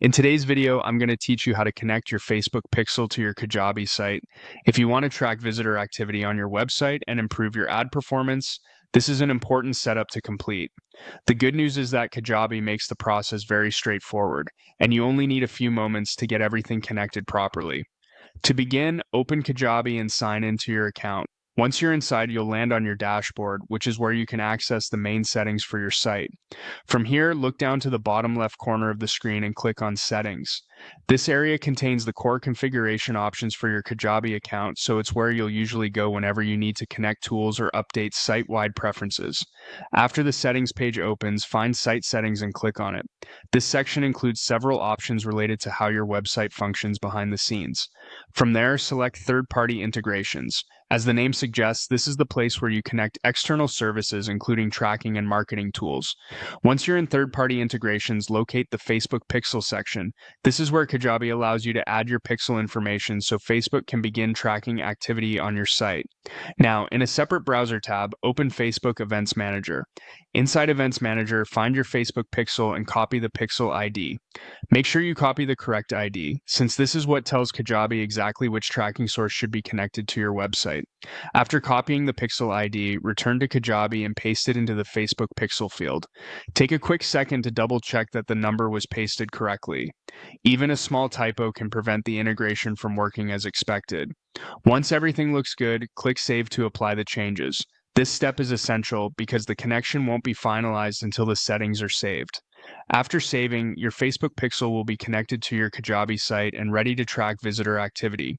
In today's video, I'm going to teach you how to connect your Facebook pixel to your Kajabi site. If you want to track visitor activity on your website and improve your ad performance, this is an important setup to complete. The good news is that Kajabi makes the process very straightforward, and you only need a few moments to get everything connected properly. To begin, open Kajabi and sign into your account. Once you're inside, you'll land on your dashboard, which is where you can access the main settings for your site. From here, look down to the bottom left corner of the screen and click on Settings. This area contains the core configuration options for your Kajabi account, so it's where you'll usually go whenever you need to connect tools or update site-wide preferences. After the settings page opens, find Site Settings and click on it. This section includes several options related to how your website functions behind the scenes. From there, select third-party integrations. As the name suggests, this is the place where you connect external services, including tracking and marketing tools. Once you're in third-party integrations, locate the Facebook Pixel section. This is where Kajabi allows you to add your pixel information so Facebook can begin tracking activity on your site. Now, in a separate browser tab, open Facebook Events Manager. Inside Events Manager, find your Facebook pixel and copy the pixel ID. Make sure you copy the correct ID, since this is what tells Kajabi exactly which tracking source should be connected to your website. After copying the pixel ID, return to Kajabi and paste it into the Facebook pixel field. Take a quick second to double check that the number was pasted correctly. Even a small typo can prevent the integration from working as expected. Once everything looks good, click Save to apply the changes. This step is essential because the connection won't be finalized until the settings are saved. After saving, your Facebook pixel will be connected to your Kajabi site and ready to track visitor activity.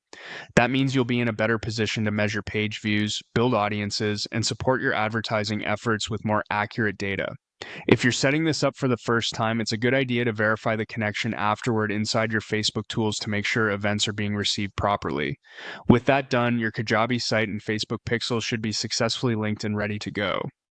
That means you'll be in a better position to measure page views, build audiences, and support your advertising efforts with more accurate data. If you're setting this up for the first time, it's a good idea to verify the connection afterward inside your Facebook tools to make sure events are being received properly. With that done, your Kajabi site and Facebook pixel should be successfully linked and ready to go.